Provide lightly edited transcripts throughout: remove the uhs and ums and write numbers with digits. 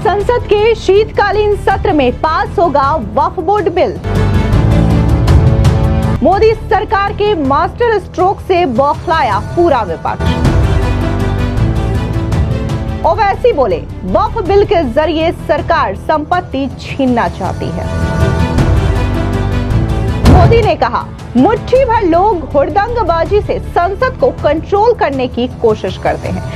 संसद के शीतकालीन सत्र में पास होगा वक्फ बोर्ड बिल। मोदी सरकार के मास्टर स्ट्रोक से बौखलाया पूरा विपक्ष। ओवैसी बोले, वक्फ बिल के जरिए सरकार संपत्ति छीनना चाहती है। मोदी ने कहा, मुट्ठी भर लोग हुड़दंगबाजी से संसद को कंट्रोल करने की कोशिश करते हैं।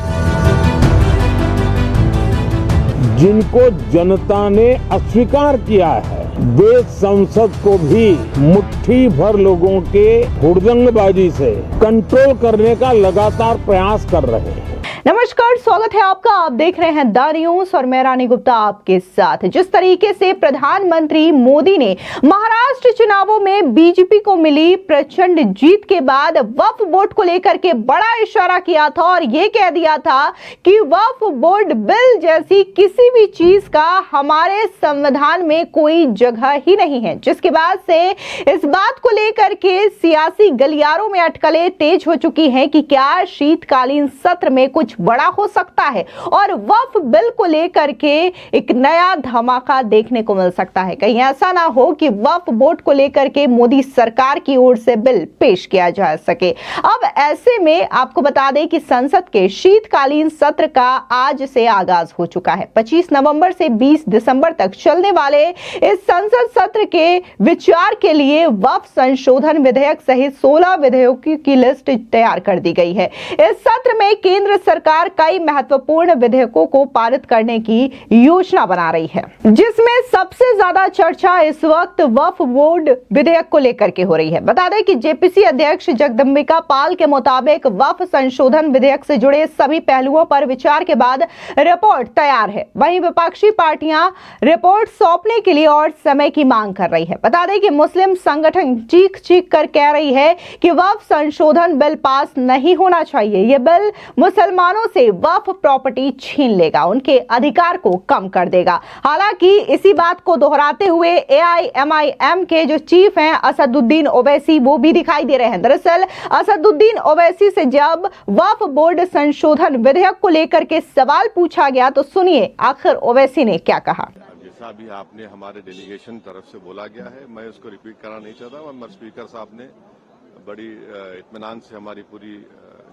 जिनको जनता ने अस्वीकार किया है, वे संसद को भी मुट्ठी भर लोगों के हुड़दंगबाजी से कंट्रोल करने का लगातार प्रयास कर रहे हैं। नमस्कार, स्वागत है आपका। आप देख रहे हैं द न्यूज और मैं रानी गुप्ता आपके साथ। जिस तरीके से प्रधानमंत्री मोदी ने महाराष्ट्र चुनावों में बीजेपी को मिली प्रचंड जीत के बाद वक्फ बोर्ड को लेकर के बड़ा इशारा किया था और ये कह दिया था कि वक्फ बोर्ड बिल जैसी किसी भी चीज का हमारे संविधान में कोई जगह ही नहीं है, जिसके बाद से इस बात को लेकर के सियासी गलियारों में अटकलें तेज हो चुकी हैं कि क्या शीतकालीन सत्र में कुछ बड़ा हो सकता है और वक्फ बिल को लेकर के एक नया धमाका देखने को मिल सकता है। कहीं ऐसा ना हो कि वक्फ बोर्ड को लेकर के मोदी सरकार की ओर से बिल पेश किया जा सके। अब ऐसे में आपको बता दें कि संसद के शीतकालीन सत्र का आज से आगाज हो चुका है। 25 नवंबर से 20 दिसंबर तक चलने वाले इस संसद सत्र के विचार के लिए वक्फ संशोधन विधेयक सहित 16 विधेयकों की लिस्ट तैयार कर दी गई है। इस सत्र में केंद्र सरकार कई महत्वपूर्ण विधेयकों को पारित करने की योजना बना रही है, जिसमें सबसे ज्यादा चर्चा इस वक्त वक्फ बोर्ड विधेयक को लेकर के हो रही है। बता दें कि जेपीसी अध्यक्ष जगदंबिका पाल के मुताबिक वक्फ संशोधन विधेयक से जुड़े सभी पहलुओं पर विचार के बाद रिपोर्ट तैयार है। वहीं विपक्षी पार्टियां रिपोर्ट सौंपने के लिए और समय की मांग कर रही है। बता दें कि मुस्लिम संगठन चीख चीख कर कह रही है कि वक्फ संशोधन बिल पास नहीं होना चाहिए। यह बिल मुसलमानों से वक्फ प्रॉपर्टी छीन लेगा, उनके अधिकार को कम कर देगा। हालांकि इसी बात को दोहराते हुए एआईएमआईएम के जो चीफ हैं असदुद्दीन ओवैसी, वो भी दिखाई दे रहे हैं। दरअसल असदुद्दीन ओवैसी से जब वक्फ बोर्ड संशोधन विधेयक को लेकर के सवाल पूछा गया तो सुनिए आखिर ओवैसी ने क्या कहा। जैसा भी आपने हमारे डेलीगेशन तरफ से बोला गया है, मैं उसको रिपीट कराना नहीं चाहता हूँ। स्पीकर साहब ने बड़ी इत्मीनान से हमारी पूरी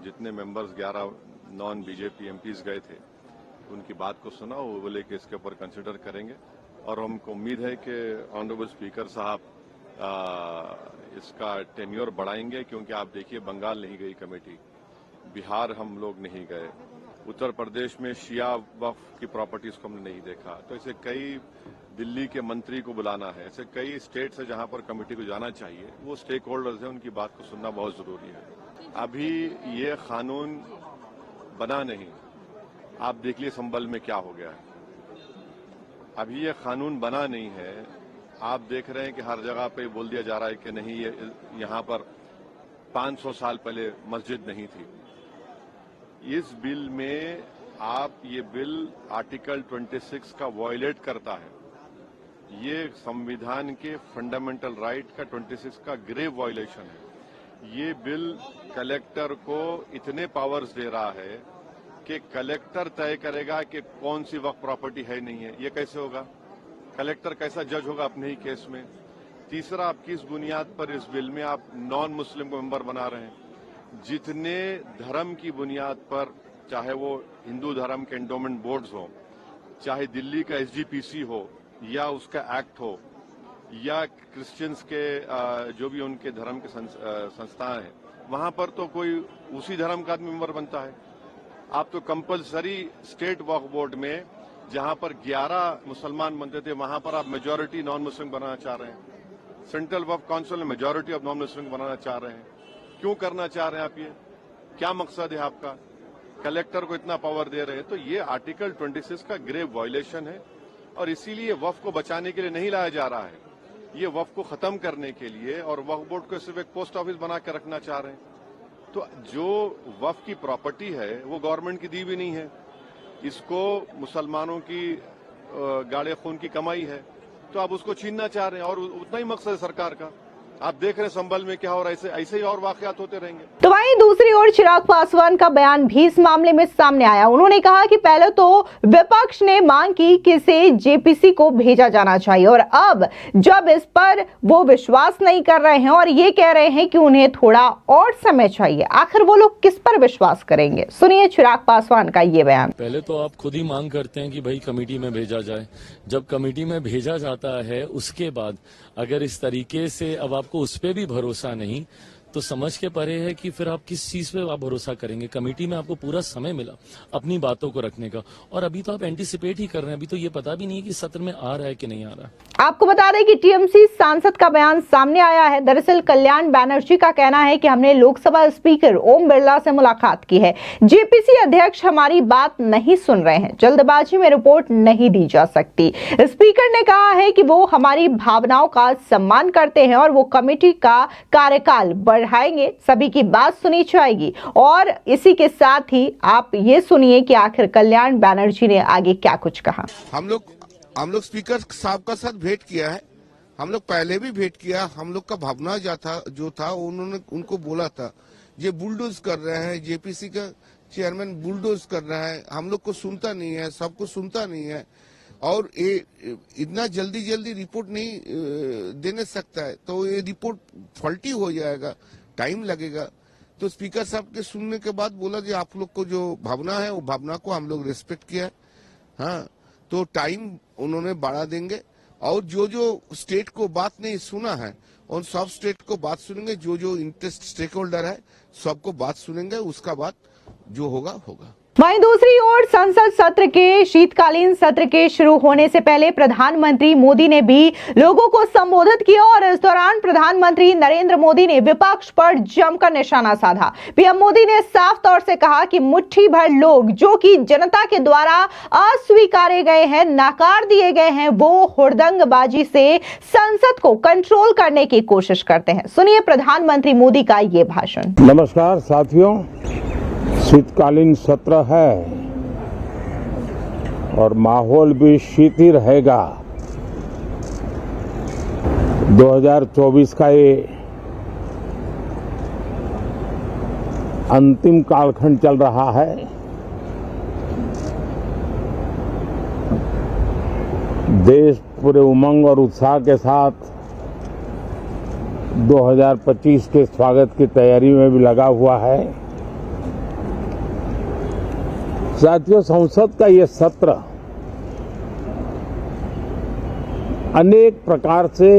जितने मेंबर्स 11 नॉन बीजेपी एमपीज गए थे उनकी बात को सुना। वो बोले कि इसके ऊपर कंसिडर करेंगे और हमको उम्मीद है कि ऑनरेबल स्पीकर साहब इसका टेन्योर बढ़ाएंगे, क्योंकि आप देखिए बंगाल नहीं गई कमेटी, बिहार हम लोग नहीं गए, उत्तर प्रदेश में शिया वक्फ की प्रॉपर्टीज को हमने नहीं देखा। तो ऐसे कई, दिल्ली के मंत्री को बुलाना है, ऐसे कई स्टेट्स है जहां पर कमेटी को जाना चाहिए। वो स्टेक होल्डर्स हैं, उनकी बात को सुनना बहुत जरूरी है। अभी ये कानून बना नहीं, आप देख लीजिए संबल में क्या हो गया है। अभी ये कानून बना नहीं है, आप देख रहे हैं कि हर जगह पे बोल दिया जा रहा है कि नहीं, ये यहाँ पर 500 साल पहले मस्जिद नहीं थी। इस बिल में ये बिल आर्टिकल 26 का वायलेट करता है। ये संविधान के फंडामेंटल राइट का 26 का ग्रेव वायलेशन है। ये बिल कलेक्टर को इतने पावर्स दे रहा है कि कलेक्टर तय करेगा कि कौन सी वक्फ प्रॉपर्टी है नहीं है। ये कैसे होगा? कलेक्टर कैसा जज होगा अपने ही केस में? तीसरा, आप किस बुनियाद पर इस बिल में आप नॉन मुस्लिम को मेंबर बना रहे हैं? जितने धर्म की बुनियाद पर, चाहे वो हिंदू धर्म के एंडोमेंट बोर्ड्स हो, चाहे दिल्ली का एसजीपीसी हो या उसका एक्ट हो, या क्रिश्चियंस के जो भी उनके धर्म के संस्थान हैं, वहां पर तो कोई उसी धर्म का आदमी मेंबर बनता है। आप तो कंपलसरी स्टेट वक्फ बोर्ड में जहां पर 11 मुसलमान बनते थे, वहां पर आप मेजॉरिटी नॉन मुस्लिम बनाना चाह रहे हैं। सेंट्रल वक्फ काउंसिल में मेजॉरिटी ऑफ नॉन मुस्लिम बनाना चाह रहे हैं। क्यों करना चाह रहे हैं आप? ये क्या मकसद है आपका? कलेक्टर को इतना पावर दे रहे हैं, तो ये आर्टिकल 26 का ग्रेव वायलेशन है और इसीलिए वक्फ को बचाने के लिए नहीं लाया जा रहा है। ये वक्फ को खत्म करने के लिए, और वक्फ बोर्ड को सिर्फ एक पोस्ट ऑफिस बना के रखना चाह रहे हैं। तो जो वक्फ की प्रॉपर्टी है वो गवर्नमेंट की दी भी नहीं है, इसको मुसलमानों की गाड़े खून की कमाई है, तो आप उसको छीनना चाह रहे हैं। और उतना ही मकसद है सरकार का आप देख रहे हैं संभल में क्या हो रहा है, ऐसे ही और वाकयात होते रहेंगे। तो वहीं दूसरी ओर चिराग पासवान का बयान भी इस मामले में सामने आया। उन्होंने कहा कि पहले तो विपक्ष ने मांग की कि इसे जेपीसी को भेजा जाना चाहिए, और अब जब इस पर वो विश्वास नहीं कर रहे हैं और ये कह रहे हैं कि उन्हें थोड़ा और समय चाहिए, आखिर वो लोग किस पर विश्वास करेंगे? सुनिए चिराग पासवान का ये बयान। पहले तो आप खुद ही मांग करते हैं कि भाई कमेटी में भेजा जाए। जब कमेटी में भेजा जाता है उसके बाद अगर इस तरीके से अब आपको उस पर भी भरोसा नहीं तो समझ के परे है कि फिर आप किस चीज पे आप भरोसा करेंगे। कमेटी में आपको पूरा समय मिला अपनी बातों को रखने का, और अभी तो आप एंटीसिपेट ही कर रहे हैं। अभी तो ये पता भी नहीं है कि सत्र में आ रहा है कि नहीं आ रहा। आपको बता दें कि टीएमसी सांसद का बयान सामने आया है। दरअसल कल्याण बैनर्जी का कहना है कि हमने लोकसभा स्पीकर ओम बिरला से मुलाकात की है। जेपीसी अध्यक्ष हमारी बात नहीं सुन रहे हैं, जल्दबाजी में रिपोर्ट नहीं दी जा सकती। स्पीकर ने कहा है कि वो हमारी भावनाओं का सम्मान करते हैं और वो कमेटी का कार्यकाल बढ़ाएंगे, सभी की बात सुनी जाएगी। और इसी के साथ ही आप ये सुनिए कि आखिर कल्याण बैनर्जी ने आगे क्या कुछ कहा। हम लोग स्पीकर साहब का साथ भेंट किया है, हम लोग पहले भी भेंट किया। हम लोग का भावना जो था उन्होंने उनको बोला था ये बुलडोज कर रहे हैं, जेपीसी का चेयरमैन बुलडोज कर रहा है, हम लोग को सुनता नहीं है, सबको सुनता नहीं है, और ये इतना जल्दी रिपोर्ट नहीं देने सकता है, तो ये रिपोर्ट फॉल्टी हो जाएगा, टाइम लगेगा। तो स्पीकर साहब के सुनने के बाद बोला कि आप लोग को जो भावना है वो भावना को हम लोग रेस्पेक्ट किया है, हाँ, तो टाइम उन्होंने बढ़ा देंगे। और जो स्टेट को बात नहीं सुना है उन सब स्टेट को बात सुनेंगे, जो इंटरेस्ट स्टेक होल्डर है सबको बात सुनेंगे, उसका बाद जो होगा। वहीं दूसरी ओर संसद सत्र के शीतकालीन सत्र के शुरू होने से पहले प्रधानमंत्री मोदी ने भी लोगों को संबोधित किया, और इस दौरान प्रधानमंत्री नरेंद्र मोदी ने विपक्ष पर जमकर निशाना साधा। पीएम मोदी ने साफ तौर से कहा कि मुट्ठी भर लोग जो कि जनता के द्वारा अस्वीकारे गए हैं, नकार दिए गए हैं, वो हुड़दंगबाजी से संसद को कंट्रोल करने की कोशिश करते हैं। सुनिए प्रधानमंत्री मोदी का ये भाषण। नमस्कार साथियों, शीतकालीन सत्र है और माहौल भी शीत ही रहेगा। 2024 का ये अंतिम कालखंड चल रहा है। देश पूरे उमंग और उत्साह के साथ 2025 के स्वागत की तैयारी में भी लगा हुआ है। साथियों, संसद का ये सत्र अनेक प्रकार से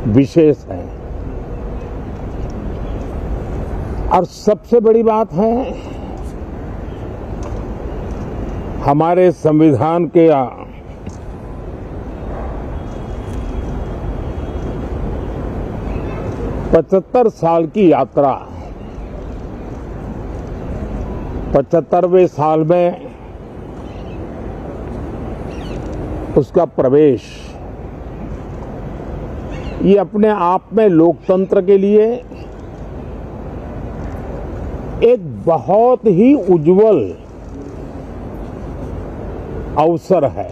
विशेष है, और सबसे बड़ी बात है हमारे संविधान के 75 साल की यात्रा, 75वें साल में उसका प्रवेश, ये अपने आप में लोकतंत्र के लिए एक बहुत ही उज्जवल अवसर है।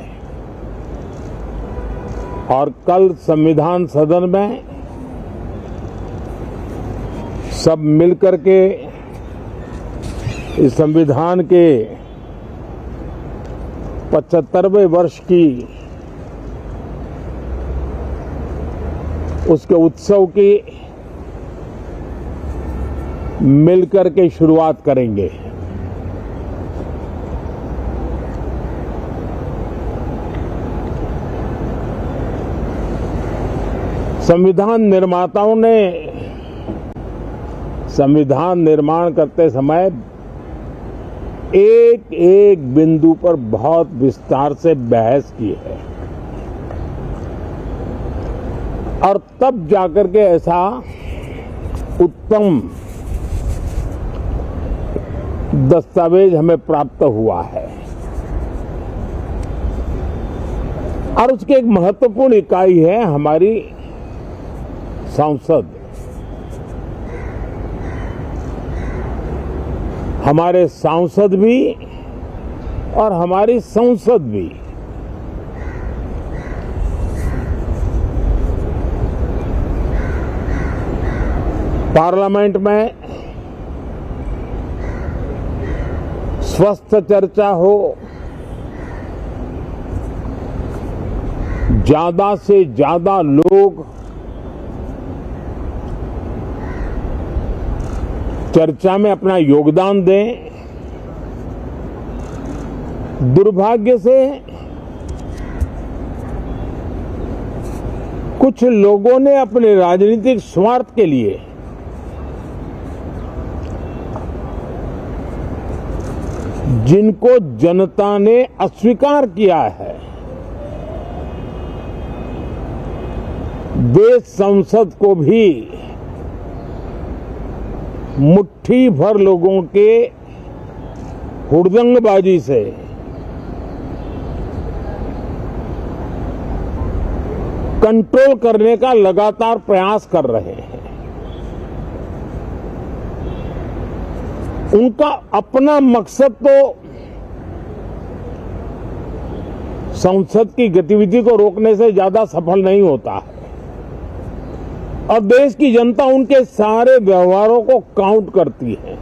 और कल संविधान सदन में सब मिलकर के इस संविधान के 75वें वर्ष की उसके उत्सव की मिलकर के शुरुआत करेंगे। संविधान निर्माताओं ने संविधान निर्माण करते समय एक एक बिंदु पर बहुत विस्तार से बहस की है, और तब जाकर के ऐसा उत्तम दस्तावेज हमें प्राप्त हुआ है। और उसकी एक महत्वपूर्ण इकाई है हमारी संसद। हमारे सांसद भी और हमारी संसद भी पार्लियामेंट में स्वस्थ चर्चा हो, ज्यादा से ज्यादा लोग चर्चा में अपना योगदान दें। दुर्भाग्य से कुछ लोगों ने अपने राजनीतिक स्वार्थ के लिए जिनको जनता ने अस्वीकार किया है, वे संसद को भी मुट्ठी भर लोगों के हुड़दंगबाजी से कंट्रोल करने का लगातार प्रयास कर रहे हैं। उनका अपना मकसद तो संसद की गतिविधि को रोकने से ज्यादा सफल नहीं होता है और देश की जनता उनके सारे व्यवहारों को काउंट करती है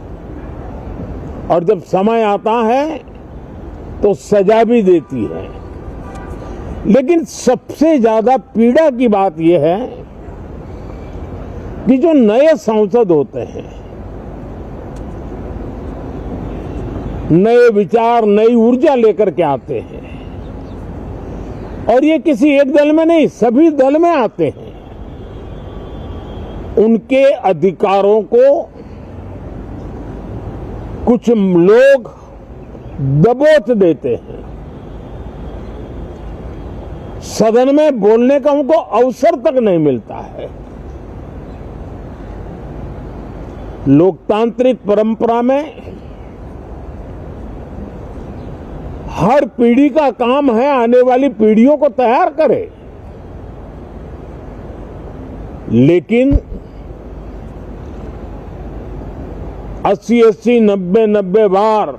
और जब समय आता है तो सजा भी देती है। लेकिन सबसे ज्यादा पीड़ा की बात यह है कि जो नए सांसद होते हैं, नए विचार, नई ऊर्जा लेकर के आते हैं और ये किसी एक दल में नहीं, सभी दल में आते हैं। उनके अधिकारों को कुछ लोग दबोच देते हैं। सदन में बोलने का उनको अवसर तक नहीं मिलता है। लोकतांत्रिक परंपरा में हर पीढ़ी का काम है आने वाली पीढ़ियों को तैयार करे, लेकिन 80-80, 90-90 बार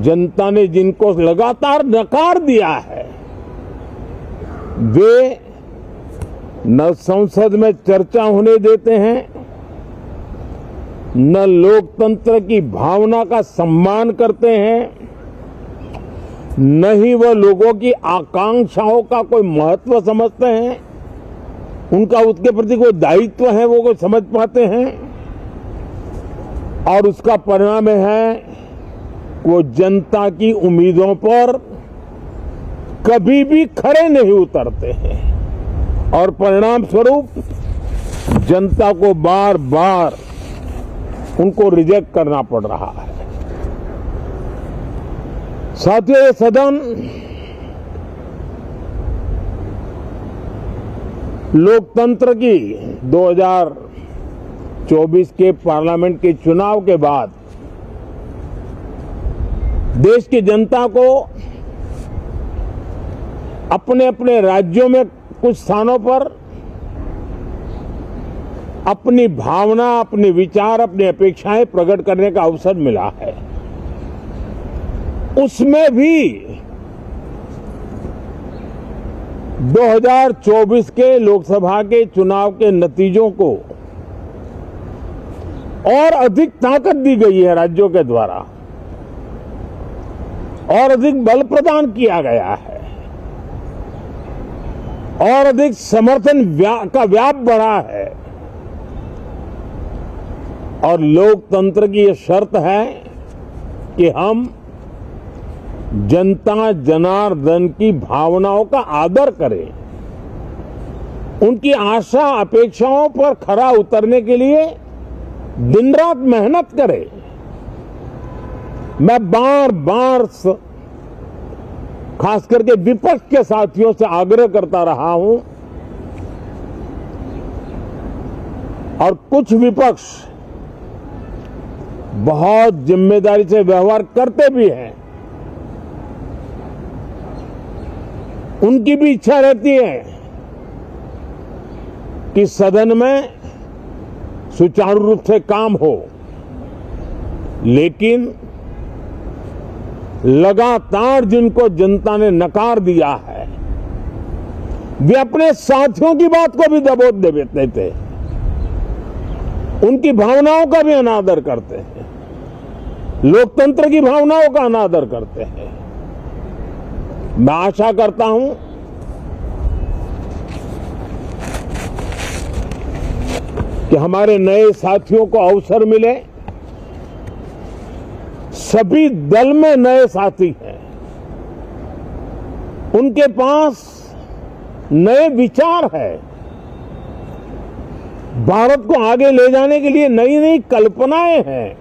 जनता ने जिनको लगातार नकार दिया है, वे न संसद में चर्चा होने देते हैं, न लोकतंत्र की भावना का सम्मान करते हैं, न ही वह लोगों की आकांक्षाओं का कोई महत्व समझते हैं, उनका उसके प्रति कोई दायित्व है वो कोई समझ पाते हैं। और उसका परिणाम है वो जनता की उम्मीदों पर कभी भी खरे नहीं उतरते हैं और परिणाम स्वरूप जनता को बार बार उनको रिजेक्ट करना पड़ रहा है। साथियों, ये सदन लोकतंत्र की 2024 के पार्लियामेंट के चुनाव के बाद देश की जनता को अपने अपने राज्यों में कुछ स्थानों पर अपनी भावना, अपने विचार, अपनी अपेक्षाएं प्रकट करने का अवसर मिला है। उसमें भी 2024 के लोकसभा के चुनाव के नतीजों को और अधिक ताकत दी गई है राज्यों के द्वारा और अधिक बल प्रदान किया गया है और अधिक समर्थन का व्याप बढ़ा है। और लोकतंत्र की यह शर्त है कि हम जनता जनार्दन की भावनाओं का आदर करें, उनकी आशा अपेक्षाओं पर खरा उतरने के लिए दिन रात मेहनत करें। मैं बार बार खास करके विपक्ष के साथियों से आग्रह करता रहा हूं और कुछ विपक्ष बहुत जिम्मेदारी से व्यवहार करते भी हैं। उनकी भी इच्छा रहती है कि सदन में सुचारू रूप से काम हो, लेकिन लगातार जिनको जनता ने नकार दिया है, वे अपने साथियों की बात को भी दबोच देते थे उनकी भावनाओं का भी अनादर करते हैं, लोकतंत्र की भावनाओं का अनादर करते हैं। मैं आशा करता हूं कि हमारे नए साथियों को अवसर मिले। सभी दल में नए साथी हैं, उनके पास नए विचार है, भारत को आगे ले जाने के लिए नई नई कल्पनाएं हैं।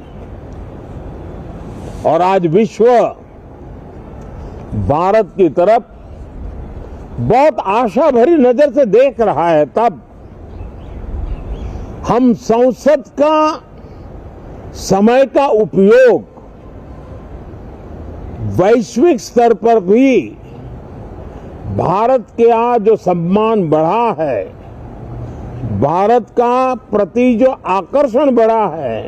और आज विश्व भारत की तरफ बहुत आशा भरी नजर से देख रहा है। तब हम संसद का समय का उपयोग वैश्विक स्तर पर भी भारत के आज जो सम्मान बढ़ा है, भारत का प्रति जो आकर्षण बढ़ा है,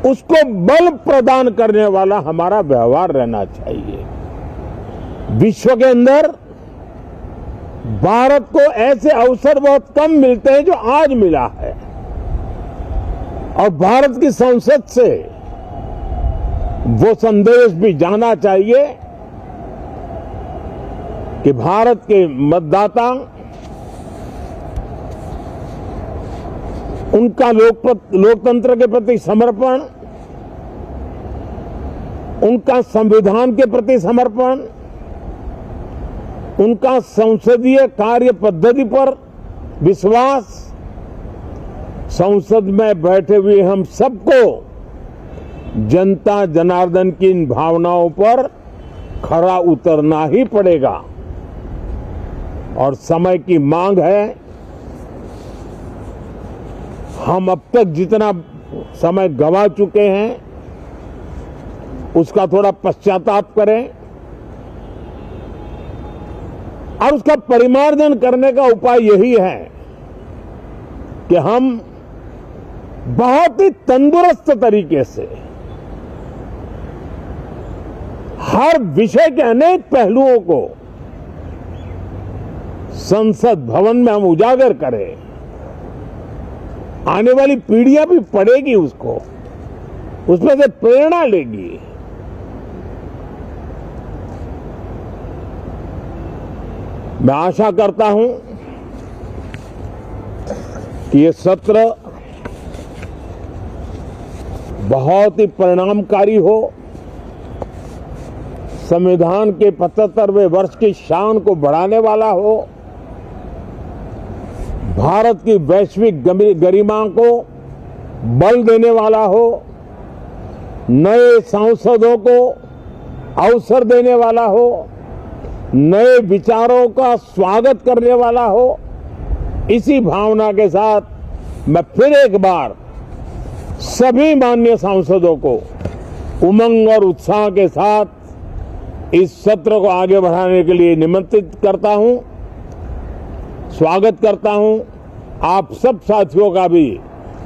उसको बल प्रदान करने वाला हमारा व्यवहार रहना चाहिए। विश्व के अंदर भारत को ऐसे अवसर बहुत कम मिलते हैं जो आज मिला है, और भारत की संसद से वो संदेश भी जाना चाहिए कि भारत के मतदाता उनका लोकतंत्र के प्रति समर्पण, उनका संविधान के प्रति समर्पण, उनका संसदीय कार्य पद्धति पर विश्वास, संसद में बैठे हुए हम सबको जनता जनार्दन की इन भावनाओं पर खरा उतरना ही पड़ेगा। और समय की मांग है, हम अब तक जितना समय गंवा चुके हैं उसका थोड़ा पश्चाताप करें और उसका परिमार्जन करने का उपाय यही है कि हम बहुत ही तंदुरुस्त तरीके से हर विषय के अनेक पहलुओं को संसद भवन में हम उजागर करें। आने वाली पीढ़ियां भी पढ़ेगी उसको, उसमें से प्रेरणा लेगी। मैं आशा करता हूं कि ये सत्र बहुत ही परिणामकारी हो, संविधान के 75वें वर्ष की शान को बढ़ाने वाला हो, भारत की वैश्विक गरिमा को बल देने वाला हो, नए सांसदों को अवसर देने वाला हो, नए विचारों का स्वागत करने वाला हो। इसी भावना के साथ मैं फिर एक बार सभी माननीय सांसदों को उमंग और उत्साह के साथ इस सत्र को आगे बढ़ाने के लिए निमंत्रित करता हूं, स्वागत करता हूं। आप सब साथियों का भी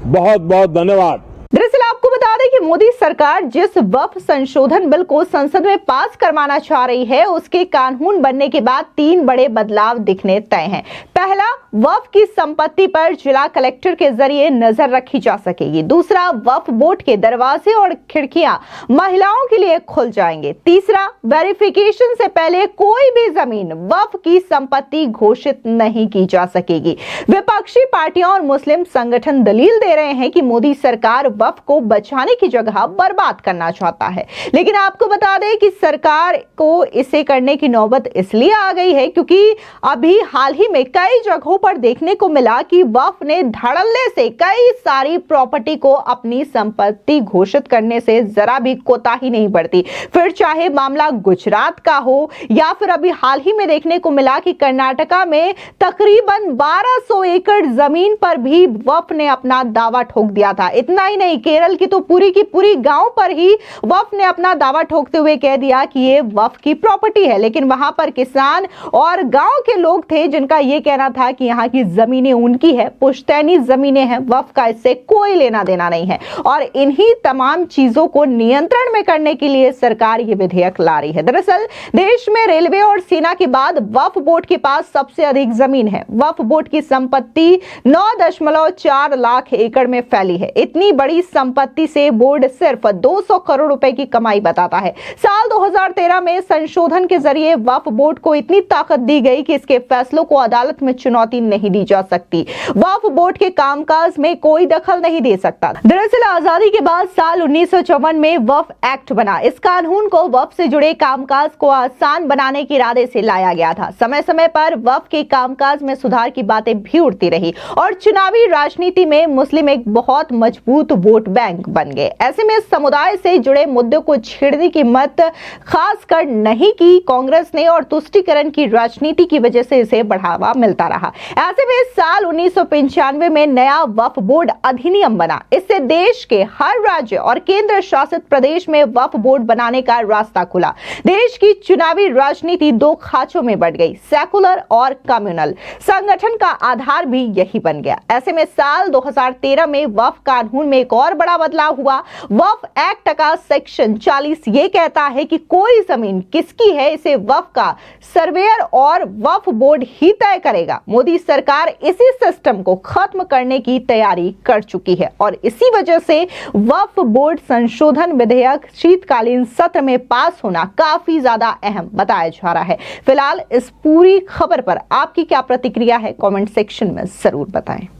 बहुत बहुत धन्यवाद। दरअसल आपको बता दें कि मोदी सरकार जिस वक्फ संशोधन बिल को संसद में पास करवाना चाह रही है, उसके कानून बनने के बाद 3 बड़े बदलाव दिखने तय हैं। पहला, वक्फ की संपत्ति पर जिला कलेक्टर के जरिए नजर रखी जा सकेगी। दूसरा, वक्फ बोर्ड के दरवाजे और खिड़कियां महिलाओं के लिए खुल जाएंगे। तीसरा, वेरिफिकेशन से पहले कोई भी जमीन वक्फ की संपत्ति घोषित नहीं की जा सकेगी। विपक्षी पार्टियां और मुस्लिम संगठन दलील दे रहे हैं कि मोदी सरकार वक्फ को बचाने की जगह बर्बाद करना चाहता है, लेकिन आपको बता दें कि सरकार को इसे करने की नौबत इसलिए आ गई है क्योंकि अभी हाल ही में कई जगहों पर देखने को मिला कि वक्फ ने धड़ल्ले से कई सारी प्रॉपर्टी को अपनी संपत्ति घोषित करने से जरा भी कोताही नहीं बरती। फिर चाहे मामला गुजरात का हो या फिर अभी हाल ही में देखने को मिला कि कर्नाटका में तकरीबन 1200 एकड़ जमीन पर भी वक्फ ने अपना दावा ठोक दिया था। इतना ही नहीं, केरल की तो पूरी की पूरी गांव पर ही वक्फ ने अपना दावा ठोकते हुए कह दिया कि ये वक्फ की प्रॉपर्टी है, लेकिन वहां पर किसान और गांव के लोग थे जिनका यह कहना था कि यहाँ की जमीनें उनकी है, पुश्तैनी जमीनें हैं, वक्फ का इससे कोई लेना देना नहीं है। और इन्हीं तमाम चीजों को नियंत्रण में करने के लिए सरकार ये विधेयक ला रही है। दरअसल देश में रेलवे और सेना के बाद वक्फ बोर्ड के पास सबसे अधिक जमीन है। वक्फ बोर्ड की संपत्ति 9.4 लाख एकड़ में फैली है। इतनी बड़ी संपत्ति से बोर्ड सिर्फ 200 करोड़ रुपए की कमाई बताता है। साल 2013 में संशोधन के जरिए वक्फ बोर्ड को इतनी ताकत दी गई कि इसके फैसलों को अदालत में चुनौती नहीं दी जा सकती। वक्फ बोर्ड के कामकाज में कोई दखल नहीं दे सकता। दरअसल आजादी के बाद साल 1954 में वक्फ एक्ट बना। इस कानून को वक्फ से जुड़े कामकाज को आसान बनाने के इरादे से लाया गया था। समय समय पर वक्फ के कामकाज में सुधार की बातें भी उठती रही और चुनावी राजनीति में मुस्लिम एक बहुत मजबूत वोट बैंक बन गए। ऐसे में समुदाय से जुड़े मुद्दों को छेड़ने की मत खासकर नहीं की कांग्रेस ने और तुष्टीकरण की राजनीति की वजह से इसे बढ़ावा मिलता रहा। ऐसे में साल 1995 में नया वक्फ बोर्ड अधिनियम बना। इससे देश के हर राज्य और केंद्र शासित प्रदेश में वक्फ बोर्ड बनाने का रास्ता खुला। देश की चुनावी राजनीति दो खाचों में बढ़ गई, सेकुलर और कम्युनल। संगठन का आधार भी यही बन गया। ऐसे में साल 2013 में वक्फ कानून में एक और बड़ा बदलाव हुआ। वक्फ एक्ट का सेक्शन 40 ये कहता है कि कोई जमीन किसकी है इसे वक्फ का सर्वेयर और वक्फ बोर्ड ही तय करेगा। मोदी सरकार इसी सिस्टम को खत्म करने की तैयारी कर चुकी है और इसी वजह से वक्फ बोर्ड संशोधन विधेयक शीतकालीन सत्र में पास होना काफी ज्यादा अहम बताया जा रहा है। फिलहाल इस पूरी खबर पर आपकी क्या प्रतिक्रिया है, कमेंट सेक्शन में जरूर बताएं।